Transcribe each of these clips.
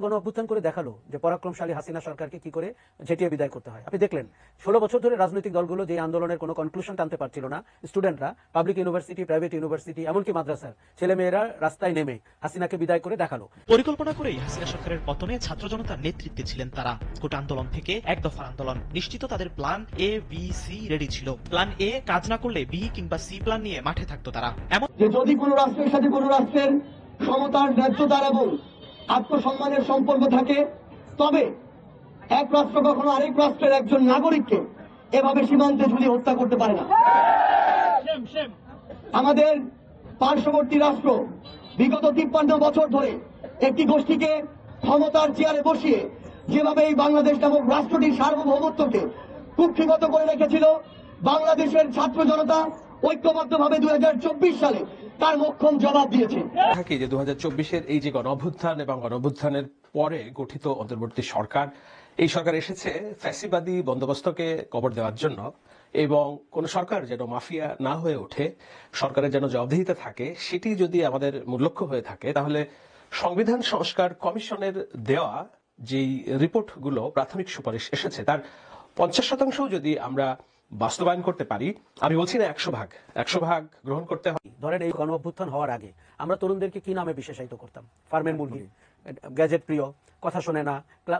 গণ অভ্যুত্থান করে দেখালো যে পরাক্রমশালী হাসিনা সরকারকে কি করে ঝেঁটিয়ে বিদায় করতে হয়। আপনি দেখলেন 16 বছর ধরে রাজনৈতিক দলগুলো যে আন্দোলনের কোনো কনক্লুশন টানতে পারছিল না, স্টুডেন্টরা পাবলিক ইউনিভার্সিটি, প্রাইভেট ইউনিভার্সিটি, এমনকি মাদ্রাসার ছেলেমেয়েরা রাস্তায় নেমে হাসিনাকে বিদায় করে দেখালো। পরিকল্পনা করেই হাসিনা সরকারের পতনে ছাত্র জনতার নেতৃত্বে ছিলেন তারা। কোটা আন্দোলন থেকে এক দফার আন্দোলন, নিশ্চিত তাদের plan A, B, C ready ছিল। প্ল্যান এ কাজ না করলে বি কিংবা সি প্ল্যান নিয়ে মাঠে থাকতো তারা। এমন যে যদি কোনো রাষ্ট্রের সাথে কোনো রাষ্ট্রের সমতার, ন্যায্যতার এবং আত্মসম্মানের সম্পর্ক থাকে, তবে এক রাষ্ট্র কখনো আরেক রাষ্ট্রের একজন নাগরিককে এভাবে সীমান্তে ঝুলিয়ে হত্যা করতে পারে না। আমাদের পার্শ্ববর্তী রাষ্ট্র বিগত 53 বছর ধরে একটি গোষ্ঠীকে ক্ষমতার চেয়ারে বসিয়ে যেভাবে এই বাংলাদেশ নামক রাষ্ট্রটির সার্বভৌমত্বকে কুক্ষিগত করে রেখেছিল, বাংলাদেশের ছাত্র জনতা ঐক্যবদ্ধভাবে 2024 সালে তার মোক্ষম জবাব দিয়েছে। থাকি যে 2024-এর এই যে গণঅভ্যুত্থান এবং গণঅভ্যুত্থানের পরে গঠিত অন্তর্বর্তী সরকার, এই সরকার এসেছে ফ্যাসিবাদী বন্দোবস্তকে কবর দেওয়ার জন্য, এবং কোন সরকার যেন মাফিয়া না হয়ে ওঠে, সরকারের যেন জবাবদিহিতা থাকে, সেটি যদি আমাদের মূল লক্ষ্য হয়ে থাকে, তাহলে সংবিধান সংস্কার কমিশনের দেওয়া যেই রিপোর্টগুলো প্রাথমিক সুপারিশ এসেছে তার 50% যদি আমরা বাস্তবায়ন করতে পারি, আমি বলছি না 100 ভাগ গ্রহণ করতে হবে। ধরেন এই গণ অভ্যুত্থান হওয়ার আগে আমরা তরুণদেরকে কি নামে বিশেষায়িত করতাম? ফার্মের মুরগি, গ্যাজেট প্রিয়, কথা শোনে না,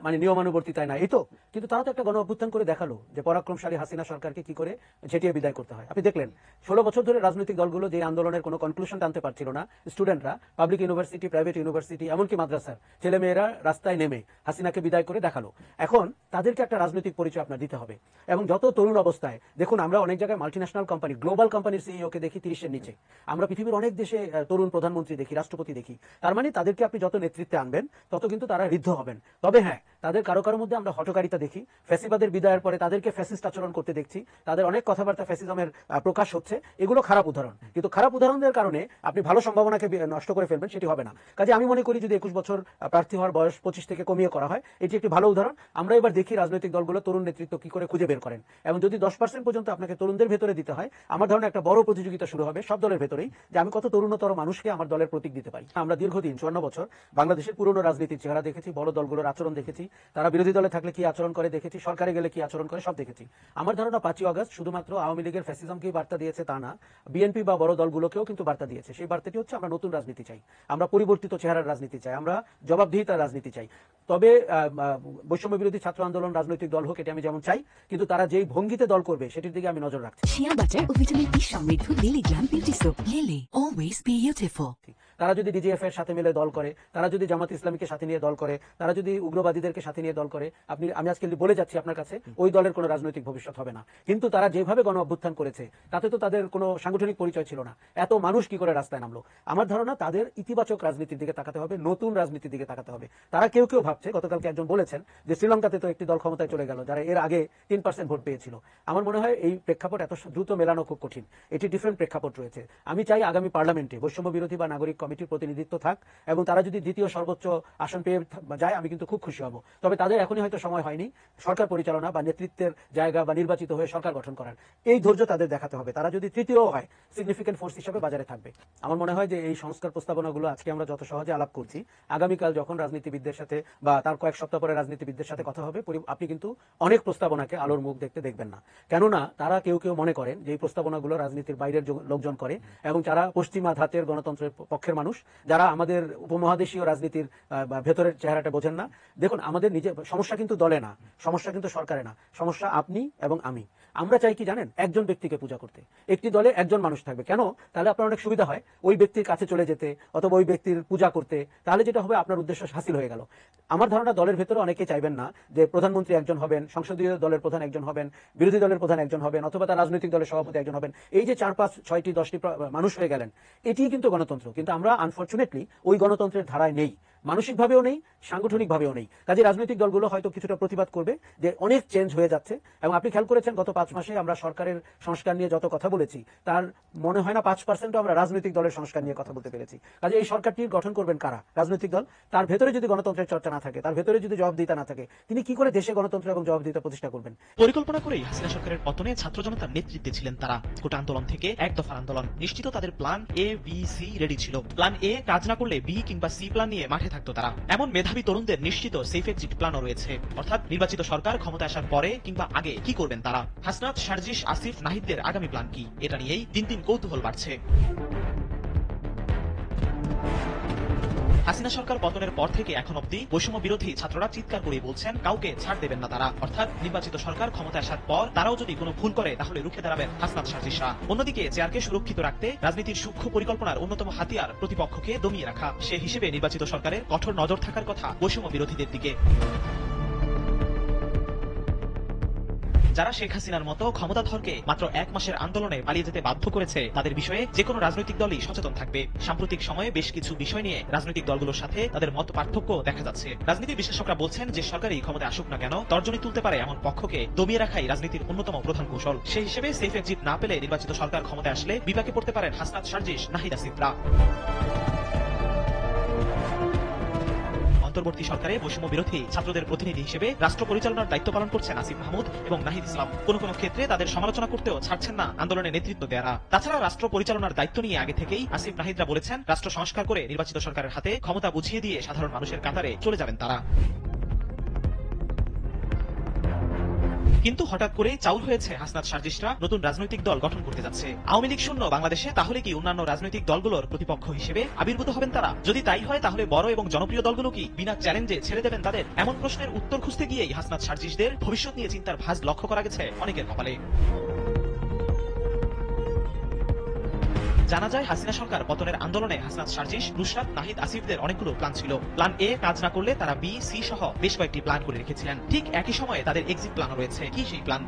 মানে নিয়মানুবর্তিতায় না, এই তো। কিন্তু তারা তো একটা গণ অভ্যুত্থান করে দেখালো যে পরাক্রমশালী হাসিনা সরকারকে কি করে ঝেঁটিয়ে বিদায় করতে হয়। আপনি দেখলেন 16 বছর ধরে রাজনৈতিক দলগুলো যে আন্দোলনের কোনো কনক্লুশন টানতে পারছিল না, স্টুডেন্টরা পাবলিক ইউনিভার্সিটি, প্রাইভেট ইউনিভার্সিটি, এমনকি মাদ্রাসার ছেলেমেয়েরা রাস্তায় নেমে হাসিনাকে বিদায় করে দেখালো। এখন তাদেরকে একটা রাজনৈতিক পরিচয় আপনার দিতে হবে। এবং যত তরুণ অবস্থায় দেখুন, আমরা অনেক জায়গায় মাল্টিন্যাশনাল কোম্পানি, গ্লোবাল কোম্পানির সিইওকে দেখি 30-এর নিচে। আমরা পৃথিবীর অনেক দেশে তরুণ প্রধানমন্ত্রী দেখি, রাষ্ট্রপতি দেখি। তার মানে তাদেরকে আপনি যত নেতৃত্বে আনবেন তত কিন্তু তারা ঋদ্ধ হবেন। তবে হ্যাঁ, তাদের কারো কারোর মধ্যে আমরা হঠকারিতা দেখি। ফ্যাসিবাদের বিদায়ের পরে তাদেরকে ফ্যাসিস্ট আচরণ করতে দেখছি, তাদের অনেক কথাবার্তা ফ্যাসিজমের প্রকাশ হচ্ছে। এগুলো খারাপ উদাহরণ, কিন্তু খারাপ উদাহরণের কারণে আপনি ভালো সম্ভাবনাকে নষ্ট করে ফেলবেন, সেটি হবে না। কাজে আমি মনে করি যদি 21 বছর প্রার্থী হওয়ার বয়স 25 থেকে কমিয়ে করা হয়, এটি একটি ভালো উদাহরণ। আমরা এবার দেখি রাজনৈতিক দলগুলো তরুণ নেতৃত্ব কি করে খুঁজে বের করেন, এবং যদি 10% পর্যন্ত আপনাকে তরুণদের ভেতরে দিতে হয়, আমার ধারণা একটা বড় প্রতিযোগিতা শুরু হবে সব দলের ভেতরেই, যে আমি কত তরুণতর মানুষকে আমার দলের প্রতীক দিতে পারি। আমরা দীর্ঘদিন 54 বছর বাংলাদেশের পুরনো রাজনীতির চেহারা দেখেছি, বড় দলগুলোর আচরণ দেখেছি, তারা বিরোধী দলে থাকলে কি আচরণ করে দেখেছি, সরকারে গেলে কি আচরণ করে সব দেখেছি। আমার ধারণা 5ই আগস্ট শুধুমাত্র আওয়ামী লীগের ফ্যাসিজমকেই বার্তা দিয়েছে তা না, বিএনপি বা বড় দলগুলোকেও কিন্তু বার্তা দিয়েছে। সেই বার্তাটি হচ্ছে আমরা নতুন রাজনীতি চাই, আমরা পরিবর্তিত চেহারার রাজনীতি চাই, আমরা জবাবদিহিতার রাজনীতি চাই। তবে বৈষম্য বিরোধী ছাত্র আন্দোলন রাজনৈতিক দল হোক, এটি আমি যেমন চাই, কিন্তু তারা যেই ভঙ্গিতে দল করবে সেটির দিকে আমি নজর রাখছি। শিয়া বাটার ও ভিটামিন ই সমৃদ্ধ lily glam beauty soap, lily always beautiful. তারা যদি ডিজিএফ এর সাথে মিলে দল করে, তারা যদি জামাত ইসলামীকে সাথে নিয়ে দল করে, তারা যদি উগ্রবাদীদেরকে সাথে নিয়ে দল করে, আমি আজকে বলে যাচ্ছি আপনার কাছে, ওই দলের কোনো রাজনৈতিক ভবিষ্যৎ হবে না। কিন্তু তারা যেভাবে গণ অভ্যুত্থান করেছে তাতে তো তাদের কোনো সাংগঠনিক পরিচয় ছিল না। এত মানুষ কি করে রাস্তায় নামলো? আমার ধারণা তাদের ইতিবাচক রাজনীতির দিকে তাকাতে হবে, নতুন রাজনীতির দিকে তাকাতে হবে। তারা কেউ কেউ ভাবছে, গতকালকে একজন বলেছেন যে শ্রীলঙ্কাতে তো একটি দল ক্ষমতায় চলে গেল যারা এর আগে 3% ভোট পেয়েছিল। আমার মনে হয় এই প্রেক্ষাপট এত দ্রুত মেলানো খুব কঠিন, এটি ডিফারেন্ট প্রেক্ষাপট রয়েছে। আমি চাই আগামী পার্লামেন্টে বৈষম্য বিরোধী বা নাগরিক কমিটির প্রতিনিধিত্ব থাক, এবং তারা যদি দ্বিতীয় সর্বোচ্চ আসন পেয়ে যায় আমি কিন্তু খুব খুশি হব। তবে তাদের এখনই হয়তো সময় হয়নি সরকার পরিচালনা বা নেতৃত্বের জায়গা বা নির্বাচিত হয়ে সরকার গঠন করার। এই ধৈর্য তাদের দেখাতে হবে। তারা যদি তৃতীয় হয়, সিগনিফিকেন্ট ফোর্স হিসেবে বাজারে থাকবে। আমার মনে হয় যে এই সংস্কার প্রস্তাবনাগুলো আজকে আমরা যত সহজে আলাপ করছি, আগামীকাল যখন রাজনীতিবিদদের সাথে বা তার কয়েক সপ্তাহ পরে রাজনীতিবিদদের সাথে কথা হবে, আপনি কিন্তু অনেক প্রস্তাবনাকে আলোর মুখ দেখতে দেখবেন না। কেননা তারা কেউ কেউ মনে করেন যে এই প্রস্তাবনাগুলো রাজনীতির বাইরের লোকজন করে, এবং যারা পশ্চিমা ধাঁচের গণতন্ত্রের পক্ষের মানুষ, যারা আমাদের উপমহাদেশীয় রাজনীতির ভেতরের চেহারাটা বোঝেন না। দেখুন, আমাদের নিজের সমস্যা কিন্তু দলে না, সমস্যা কিন্তু সরকারে না, সমস্যা আপনি এবং আমি। আমরা চাই কি জানেন? একজন ব্যক্তিকে পূজা করতে। একটি দলে একজন মানুষ থাকবে, কেন? তাহলে আপনার অনেক সুবিধা হয় ওই ব্যক্তির কাছে চলে যেতে অথবা ওই ব্যক্তির পূজা করতে। তাহলে যেটা হবে, আপনার উদ্দেশ্য হাসিল হয়ে গেল। আমার ধারণা দলের ভেতরে অনেকে চাইবেন না যে প্রধানমন্ত্রী একজন হবেন, সংসদীয় দলের প্রধান একজন হবেন, বিরোধী দলের প্রধান একজন হবেন, অথবা তার রাজনৈতিক দলের সভাপতি একজন হবেন। এই যে 4, 5, 6টি 10টি মানুষ হয়ে গেলেন, এটিই কিন্তু গণতন্ত্র। কিন্তু আমরা আনফরচুনেটলি ওই গণতন্ত্রের ধারায় নেই, মানসিকভাবেও নেই, সাংগঠনিকভাবেও নেই। কাজে রাজনৈতিক দলগুলো হয়তো কিছুটা প্রতিবাদ করবে যে অনেক চেঞ্জ হয়ে যাচ্ছে। এবং আপনি খেয়াল করেছেন গত 5 মাসে আমরা সরকারের সংস্কার নিয়ে যত কথা বলেছি, তার মনে হয় না 5% আমরা রাজনৈতিক দলের সংস্কার নিয়ে কথা বলতে পেরেছি। কাজে এই সরকারটি গঠন করবেন কারা? রাজনৈতিক দল। তার ভেতরে যদি গণতন্ত্রের চর্চা না থাকে, তার ভেতরে যদি জবাবদিহিতা না থাকে, তিনি কি করে দেশে গণতন্ত্র এবং জবাবদিহিতা প্রতিষ্ঠা করবেন? পরিকল্পনা করেই হাসিনা সরকারের পতনে ছাত্র জনতার নেতৃত্বে ছিলেন তারা। কোটা আন্দোলন থেকে এক দফার আন্দোলন, নিশ্চিত তাদের plan A, B, C ready ছিল। প্ল্যান এ কাজ না করলে বি কিংবা সি প্ল্যান নিয়ে মাঠে মাঠে থাকতো তারা। এমন মেধাবী তরুণদের নিশ্চিত সেফ এক্সিট প্ল্যানও রয়েছে, অর্থাৎ নির্বাচিত সরকার ক্ষমতা আসার পরে কিংবা আগে কি করবেন তারা। হাসনাত, সার্জিস, আসিফ, নাহিদদের আগামী প্ল্যান কি, এটা নিয়েই দিন দিন কৌতূহল বাড়ছে। হাসিনা সরকার পতনের পর থেকে এখন অব্দি বৈষম্য বিরোধী ছাত্ররা চিৎকার করে বলছেন কাউকে ছাড় দেবেন না তারা, অর্থাৎ নির্বাচিত সরকার ক্ষমতা আসার পর তারাও যদি কোনো ভুল করে তাহলে রুখে দাঁড়াবেন হাসনাত, সার্জিসরা। অন্যদিকে চেয়ারকে সুরক্ষিত রাখতে রাজনীতির সূক্ষ্ম পরিকল্পনার অন্যতম হাতিয়ার প্রতিপক্ষকে দমিয়ে রাখা, সে হিসেবে নির্বাচিত সরকারের কঠোর নজর থাকার কথা বৈষম্য বিরোধীদের দিকে। যারা শেখ হাসিনার মতো ক্ষমতাধরকে মাত্র 1 মাসের আন্দোলনে পালিয়ে যেতে বাধ্য করেছে, তাদের বিষয়ে যে কোনো রাজনৈতিক দলই সচেতন থাকবে। সাম্প্রতিক সময়ে বেশ কিছু বিষয় নিয়ে রাজনৈতিক দলগুলোর সাথে তাদের মত পার্থক্য দেখা যাচ্ছে। রাজনীতি বিশেষজ্ঞরা বলছেন যে সরকারই ক্ষমতায় আসুক না কেন, তর্জনী তুলতে পারে এমন পক্ষকে দমিয়ে রাখাই রাজনীতির অন্যতম প্রধান কৌশল। সেই হিসেবে সেফ এক্সিট না পেলে নির্বাচিত সরকার ক্ষমতায় আসলে বিপাকে পড়তে পারেন হাসনাত, সার্জিস, নাহিদ, আসিফরা। অন্তর্বর্তী সরকারে বৈষম্য বিরোধী ছাত্রদের প্রতিনিধি হিসেবে রাষ্ট্র পরিচালনার দায়িত্ব পালন করছেন আসিফ মাহমুদ এবং নাহিদ ইসলাম। কোনো কোনো ক্ষেত্রে তাদের সমালোচনা করতেও ছাড়ছেন না আন্দোলনে নেতৃত্ব দেওয়ারা। তাছাড়া রাষ্ট্র পরিচালনার দায়িত্ব নিয়ে আগে থেকেই আসিফ, নাহিদরা বলেছেন রাষ্ট্র সংস্কার করে নির্বাচিত সরকারের হাতে ক্ষমতা বুঝিয়ে দিয়ে সাধারণ মানুষের কাতারে চলে যাবেন তারা। কিন্তু হঠাৎ করে চাউর হয়েছে হাসনাত, সার্জিসরা নতুন রাজনৈতিক দল গঠন করতে যাচ্ছে। আওয়ামী লীগ শূন্য বাংলাদেশে তাহলে কি অন্যান্য রাজনৈতিক দলগুলোর প্রতিপক্ষ হিসেবে আবির্ভূত হবেন তারা? যদি তাই হয় তাহলে বড় এবং জনপ্রিয় দলগুলো কি বিনা চ্যালেঞ্জে ছেড়ে দেবেন তাদের? এমন প্রশ্নের উত্তর খুঁজতে গিয়েই হাসনাত, সার্জিসদের ভবিষ্যৎ নিয়ে চিন্তার ভাঁজ লক্ষ্য করা গেছে অনেকের কপালে। জানা যায় হাসিনা সরকার পতনের আন্দোলনে হাসনাত, সার্জিস, নুসরাত, নাহিদ, আসিফদের অনেকগুলো প্ল্যান ছিল। প্ল্যান এ কাজ না করলে তারা বি, সি সহ বেশ কয়েকটি প্ল্যান করে রেখেছিলেন। ঠিক একই সময়ে তাদের এক্সিট প্ল্যানও রয়েছে। কি সেই প্ল্যান?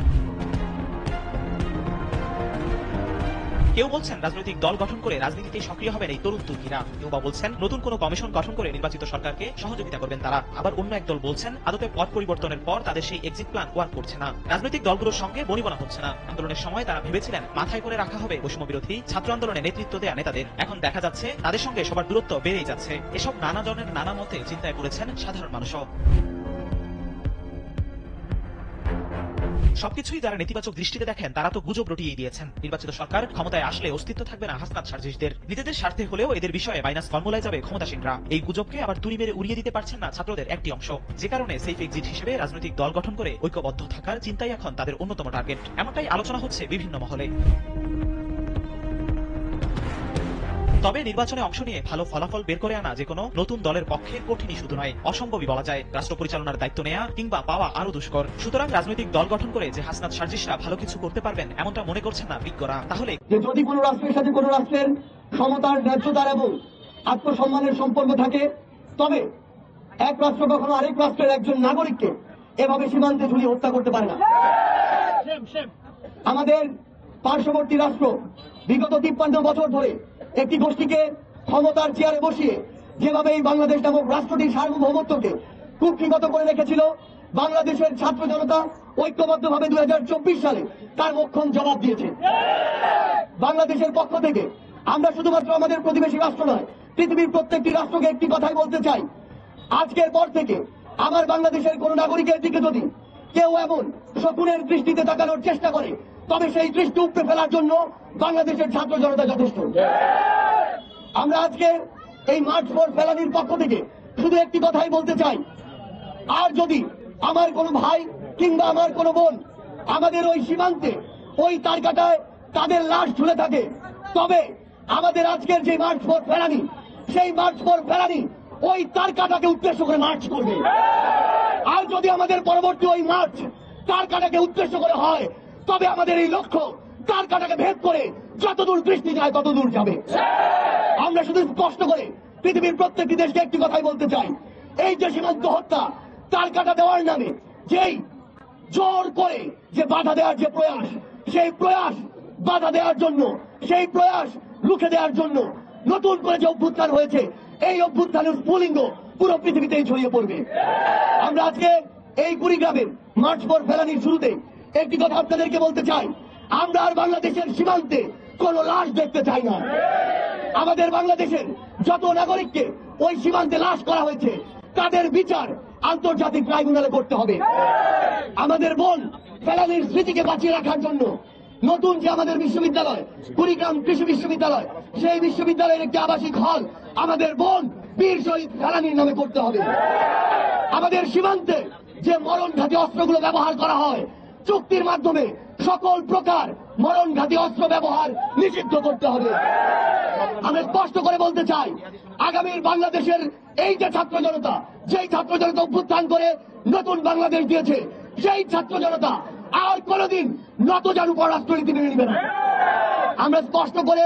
কেউ বলছেন রাজনৈতিক দল গঠন করে রাজনীতিতে সক্রিয় হবেন এই তরুণ তুর্কিরা, কেউ বা বলছেন নতুন কোনো কমিশন গঠন করে নির্বাচিত সরকারকে সহযোগিতা করবেন তারা। আবার অন্য এক দল বলছেন আদতে পথ পরিবর্তনের পর তাদের সেই এক্সিট প্ল্যান ওয়ার্ক করছে না, রাজনৈতিক দলগুলোর সঙ্গে বনিবনা হচ্ছে না। আন্দোলনের সময় তারা ভেবেছিলেন মাথায় করে রাখা হবে বৈষম্য বিরোধী ছাত্র আন্দোলনে নেতৃত্ব দেয়া নেতাদের, এখন দেখা যাচ্ছে তাদের সঙ্গে সবার দূরত্ব বেড়েই যাচ্ছে। এসব নানা জনের নানা মতে চিন্তায় পড়েছেন সাধারণ মানুষও। সবকিছুই যারা নেতিবাচক দৃষ্টিতে দেখেন তারা তো গুজব রটিয়ে দিয়েছেন। নির্বাচিত সরকার ক্ষমতায় আসলে অস্তিত্ব থাকবে না হাসনাত, সার্জিসদের। নিজেদের স্বার্থে হলেও এদের বিষয়ে মাইনাস ফর্মুলায় যাবে ক্ষমতাসীনরা। এই গুজবকে আবার তুড়ি মেরে উড়িয়ে দিতে পারছেন না ছাত্রদের একটি অংশ, যে কারণে সেফ এক্সিট হিসেবে রাজনৈতিক দল গঠন করে ঐক্যবদ্ধ থাকার চিন্তাই এখন তাদের অন্যতম টার্গেট। এমনটাই আলোচনা হচ্ছে বিভিন্ন মহলে। তবে নির্বাচনে অংশ নিয়ে ভালো ফলাফল বের করে আনা যে কোনো নতুন দলের পক্ষে কঠিনই শুধু নয়, অসম্ভবই বলা যায়। রাষ্ট্র পরিচালনার দায়িত্ব নেওয়া কিংবা পাওয়া আরো দুষ্কর। সুতরাং রাজনৈতিক দল গঠন করে যে হাসনাত, সার্জিসরা ভালো কিছু করতে পারবেন এমনটা মনে করছেন না বিজ্ঞরা। তাহলে যে যদি কোনো রাষ্ট্রের সাথে কোনো রাষ্ট্রের সমতার, ন্যায্যতার এবং আত্মসম্মানের সম্পর্ক থাকে, তবে এক রাষ্ট্র কখনো আরেক রাষ্ট্রের একজন নাগরিককে এভাবে সীমান্তে ঝুলিয়ে হত্যা করতে পারে না। আমাদের পার্শ্ববর্তী রাষ্ট্র বিগত 53 বছর ধরে একটি গোষ্ঠীকে ক্ষমতার চেয়ারে বসিয়ে যেভাবে এই বাংলাদেশ নামক রাষ্ট্রটির সার্বভৌমত্বকে কুক্ষিগত করে রেখেছিল, বাংলাদেশের ছাত্র জনতা ঐক্যবদ্ধভাবে 2024 সালে তার মোক্ষম জবাব দিয়েছে। বাংলাদেশের পক্ষ থেকে আমরা শুধুমাত্র আমাদের প্রতিবেশী রাষ্ট্র নয়, পৃথিবীর প্রত্যেকটি রাষ্ট্রকে একটি কথাই বলতে চাই, আজকের পর থেকে আমার বাংলাদেশের কোন নাগরিকের দিকে যদি কেউ এমন শকুনের দৃষ্টিতে তাকানোর চেষ্টা করে, তবে সেই দৃষ্টি উপড়ে ফেলার জন্য বাংলাদেশের ছাত্র জনতা যথেষ্ট। আমরা আজকে এই মার্চ ফর ফেলানির পক্ষ থেকে শুধু একটি কথাই বলতে চাই, আর যদি আমার কোনো ভাই কিংবা আমার কোনো বোন আমাদের ওই সীমান্তে ওই তারকাটায় তাদের লাশ ঝুলে থাকে, তবে আমাদের আজকের যে মার্চ ফর ফেলানি, সেই মার্চ ফর ফেলানি ওই তারকাটাকে উদ্দেশ্য করে মার্চ করবে। আর যদি আমাদের পরবর্তী ওই মার্চ তারকাটাকে উদ্দেশ্য করে হয়, তবে আমাদের এই লক্ষ্য তারকাটাকে ভেদ করে যতদূর দৃষ্টি যায় ততদূর যাবে। আমরা শুধু স্পষ্ট করে পৃথিবীর প্রত্যেকটি দেশকে একটি কথাই বলতে চাই, এই যে সীমান্ত হত্যা তারকাটা দেওয়ার নামে যেই জোর করে যে বাধা দেওয়ার যে প্রয়াস, সেই প্রয়াস বাধা দেওয়ার জন্য, সেই প্রয়াস রুখে দেওয়ার জন্য নতুন করে যে অভ্যুত্থান হয়েছে, এই অভ্যুত্থানের স্ফুলিঙ্গ পুরো পৃথিবীতেই ছড়িয়ে পড়বে। আমরা আজকে এই কুড়িগ্রামের মার্চ ফর ফেলানির শুরুতে একটি কথা আপনাদেরকে বলতে চাই, আমরা আর বাংলাদেশের সীমান্তে কোন লাশ দেখতে চাই না। আমাদের বাংলাদেশের যত নাগরিককে ওই সীমান্তে লাশ করা হয়েছে তাদের বিচার আন্তর্জাতিক ট্রাইব্যুনালে করতে হবে। আমাদের বোন ফেলানির স্মৃতিকে বাঁচিয়ে রাখার জন্য নতুন যে আমাদের বিশ্ববিদ্যালয়, কুড়িগ্রাম কৃষি বিশ্ববিদ্যালয়, সেই বিশ্ববিদ্যালয়ের একটি আবাসিক হল আমাদের বোন বীর শহীদ ফেলানির নামে করতে হবে। আমাদের সীমান্তে যে মরণঘাতী অস্ত্রগুলো ব্যবহার করা হয়, চুক্তির মাধ্যমে সকল প্রকার মরণঘাতী অস্ত্র ব্যবহার নিষিদ্ধ করতে হবে। আমরা স্পষ্ট করে বলতে চাই, আগামীর বাংলাদেশের এই যে ছাত্র জনতা, যেই ছাত্র জনতা অভ্যুত্থান করে নতুন বাংলাদেশ দিয়েছে, সেই ছাত্র জনতা আর কোনদিন নতজানু পররাষ্ট্রনীতি মেনে নিবে না। আমরা স্পষ্ট করে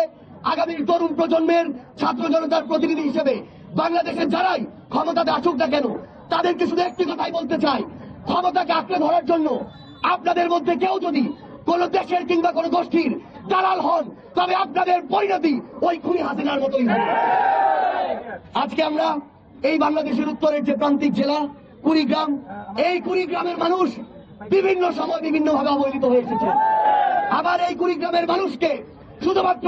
আগামীর তরুণ প্রজন্মের ছাত্র জনতার প্রতিনিধি হিসেবে বাংলাদেশের যারাই ক্ষমতাতে আসুক না কেন, তাদেরকে শুধু একটি কথাই বলতে চাই, ক্ষমতাকে আঁকড়ে ধরার জন্য আপনাদের মধ্যে কেউ যদি কোন দেশের কিংবা কোন গোষ্ঠীর দালাল হন, তবে আপনাদের পরিণতি ওই খুনি হাসিনার মতোই হবে। আজকে আমরা এই বাংলাদেশের উত্তরের যে প্রান্তিক জেলা কুড়িগ্রাম, এই কুড়িগ্রামের মানুষ বিভিন্ন সময় বিভিন্নভাবে অবহেলিত হয়ে এসেছে। আবার এই কুড়িগ্রামের মানুষকে শুধুমাত্র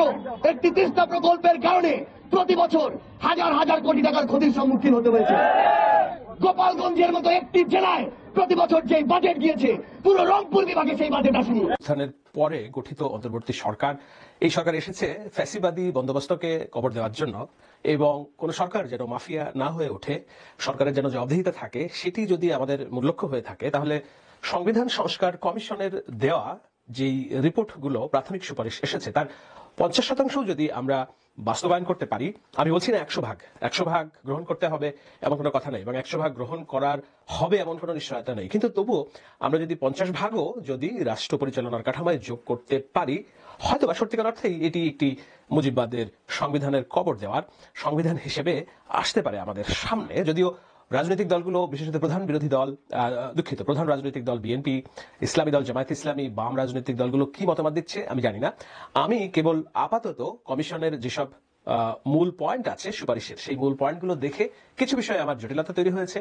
একটি তিস্তা প্রকল্পের কারণে প্রতি বছর হাজার হাজার কোটি টাকার ক্ষতির সম্মুখীন হতে হয়েছে। গোপালগঞ্জের মতো একটি জেলায় প্রতি বছর যে বাজেট গিয়েছে, পুরো রংপুর বিভাগে সেই বাজেট আসেনি। অভ্যুত্থানের পরে গঠিত অন্তর্বর্তী সরকার, এই সরকার এসেছে ফ্যাসিবাদী বন্দোবস্তকে কবর দেওয়ার জন্য, এবং কোন সরকার যেন মাফিয়া না হয়ে ওঠে, সরকারের যেন জবাবদিহিতা থাকে, সেটি যদি আমাদের মূল লক্ষ্য হয়ে থাকে, তাহলে সংবিধান সংস্কার কমিশনের দেওয়া যেই রিপোর্টগুলো প্রাথমিক সুপারিশ এসেছে তার 50% যদি আমরা বাস্তবায়ন করতে পারি, আমি বলছি না 100% গ্রহণ করতে হবে এমন কোনো কথা নেই, এবং 100% গ্রহণ করার হবে এমন কোনো নিশ্চয়তা নেই, কিন্তু তবুও আমরা যদি 50%ও যদি রাষ্ট্র পরিচালনার কাঠামোয় যোগ করতে পারি, হয়তো বা সত্যিকার অর্থেই এটি একটি মুজিববাদের সংবিধানের কবর দেওয়ার সংবিধান হিসেবে আসতে পারে আমাদের সামনে। যদিও রাজনৈতিক দলগুলো, বিশেষত প্রধান রাজনৈতিক দল বিএনপি, ইসলামী দল জামায়াত ইসলামী, বাম রাজনৈতিক দলগুলো কি মতামত দিচ্ছে আমি জানি না। আমি কেবল আপাতত কমিশনের যেসব মূল পয়েন্ট আছে সুপারিশের, সেই মূল পয়েন্টগুলো দেখে কিছু বিষয়ে আমার জটিলতা তৈরি হয়েছে,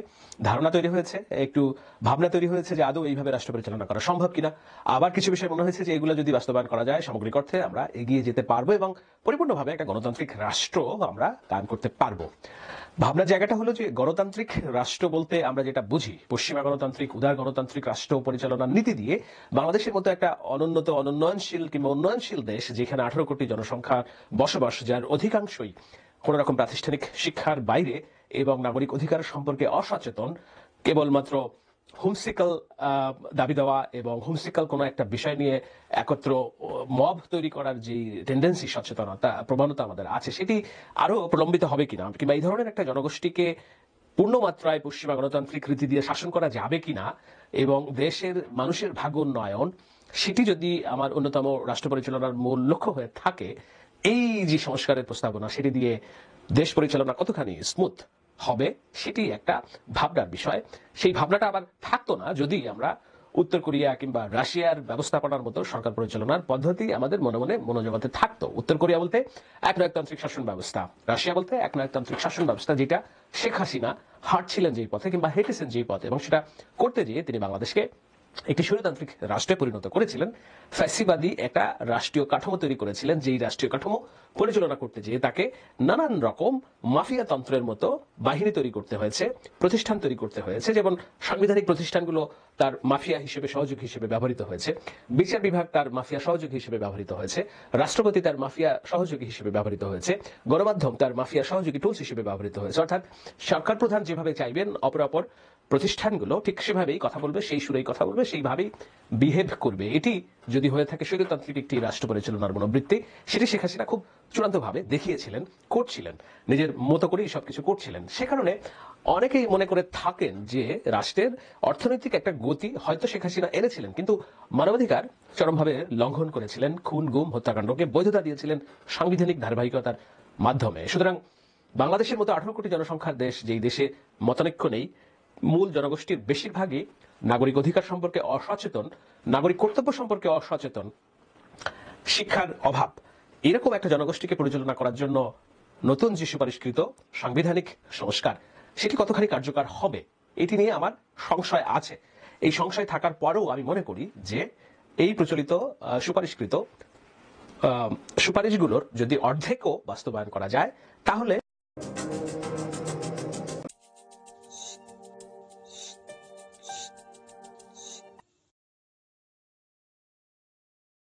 ধারণা তৈরি হয়েছে, একটু ভাবনা তৈরি হয়েছে যে আদৌ এইভাবে রাষ্ট্র পরিচালনা করা সম্ভব কিনা। আবার কিছু বিষয় মনে হয়েছে যে এগুলো যদি বাস্তবায়ন করা যায়, সামগ্রিক অর্থে আমরা এগিয়ে যেতে পারবো এবং পরিপূর্ণভাবে একটা গণতান্ত্রিক রাষ্ট্র আমরা কায়েম করতে পারবো। ভাবনার জায়গাটা হলো যে গণতান্ত্রিক রাষ্ট্র বলতে আমরা যেটা বুঝি, পশ্চিমা গণতান্ত্রিক, উদার গণতান্ত্রিক রাষ্ট্র পরিচালনার নীতি দিয়ে বাংলাদেশের মতো একটা অনুন্নত, অনুন্নয়নশীল কিংবা উন্নয়নশীল দেশ, যেখানে 18 কোটি জনসংখ্যার বসবাস, যার অধিকাংশই কোন রকম প্রাতিষ্ঠানিক শিক্ষার বাইরে এবং নাগরিক অধিকার সম্পর্কে অসচেতন, কেবলমাত্র হুমসিক্যাল দাবি দেওয়া এবং হুমসিক্যাল কোনো একটা বিষয় নিয়ে একত্র মব তৈরি করার যে টেন্ডেন্সি, সচেতনতা, প্রবণতা আমাদের আছে, সেটি আরো প্রলম্বিত হবে কিনা, কিংবা এই ধরনের একটা জনগোষ্ঠীকে পূর্ণমাত্রায় পশ্চিমা গণতান্ত্রিক রীতি দিয়ে শাসন করা যাবে কিনা, এবং দেশের মানুষের ভাগ্য উন্নয়ন, সেটি যদি আমার অন্যতম রাষ্ট্র পরিচালনার মূল লক্ষ্য হয়ে থাকে, এই যে সংস্কারের প্রস্তাবনা, সেটি দিয়ে দেশ পরিচালনা কতখানি স্মুথ হবে সেটি একটা ভাবনার বিষয়। সেই ভাবনাটা আবার থাকতো না যদি আমরা উত্তর কোরিয়া কিংবা রাশিয়ার ব্যবস্থাপনার মতো সরকার পরিচালনার পদ্ধতি আমাদের মনে মনে মনোজগতে থাকতো। উত্তর কোরিয়া বলতে একনায়কতান্ত্রিক শাসন ব্যবস্থা, রাশিয়া বলতে একনায়কতান্ত্রিক শাসন ব্যবস্থা, যেটা শেখ হাসিনা হাঁটছিলেন যেই পথে কিংবা হেঁটেছেন যেই পথে, এবং সেটা করতে গিয়ে তিনি বাংলাদেশকে একটি স্বৈরতান্ত্রিক রাষ্ট্রে পরিণত করেছিলেন। ফ্যাসিবাদী একটা রাষ্ট্রীয় কাঠামো তৈরি করেছিলেন, যেই রাষ্ট্রীয় কাঠামো পরিচালনা করতে গিয়ে তাকে নানান রকম মাফিয়া তন্ত্রের মতো বাহিনী তৈরি করতে হয়েছে, প্রতিষ্ঠান তৈরি করতে হয়েছে, যেমন সাংবিধানিক প্রতিষ্ঠানগুলো তার মাফিয়া হিসেবে, সহযোগী হিসেবে ব্যবহৃত হয়েছে, বিচার বিভাগ তার মাফিয়া সহযোগী হিসেবে ব্যবহৃত হয়েছে, রাষ্ট্রপতি তার মাফিয়া সহযোগী হিসেবে ব্যবহৃত হয়েছে, গণমাধ্যম তার মাফিয়া সহযোগী টুলস হিসেবে ব্যবহৃত হয়েছে। অর্থাৎ সরকার প্রধান যেভাবে চাইবেন, অপরাপর প্রতিষ্ঠানগুলো ঠিক সেভাবেই কথা বলবে, সেই সুরেই কথা বলবে, সেইভাবেই বিহেভ করবে। এটি যদি হয়ে থাকে স্বৈরতান্ত্রিক একটি রাষ্ট্র পরিচালনার মনোবৃত্তি, সেটি শেখ হাসিনা খুব চূড়ান্তভাবে দেখিয়েছিলেন, করছিলেন, নিজের মতো করেই সবকিছু করছিলেন। সে কারণে অনেকেই মনে করে থাকেন যে রাষ্ট্রের অর্থনৈতিক একটা গতি হয়তো শেখ হাসিনা এনেছিলেন, কিন্তু মানবাধিকার চরমভাবে লঙ্ঘন করেছিলেন, খুন, গুম, হত্যাকাণ্ডকে বৈধতা দিয়েছিলেন সাংবিধানিক ধারাবাহিকতার মাধ্যমে। সুতরাং বাংলাদেশের মতো 18 কোটি জনসংখ্যার দেশ, যেই দেশে মতানৈক্য নেই, মূল জনগোষ্ঠীর বেশিরভাগই নাগরিক অধিকার সম্পর্কে অসচেতন, নাগরিক কর্তব্য সম্পর্কে অসচেতন, শিক্ষার অভাব, এরকম একটা জনগোষ্ঠীকে পরিচালনা করার জন্য নতুন যে সুপারিশকৃত সাংবিধানিক সংস্কার, সেটি কতখানি কার্যকর হবে এটি নিয়ে আমার সংশয় আছে। এই সংশয় থাকার পরেও আমি মনে করি যে এই প্রচলিত সুপারিশকৃত সুপারিশগুলোর যদি অর্ধেকও বাস্তবায়ন করা যায়, তাহলে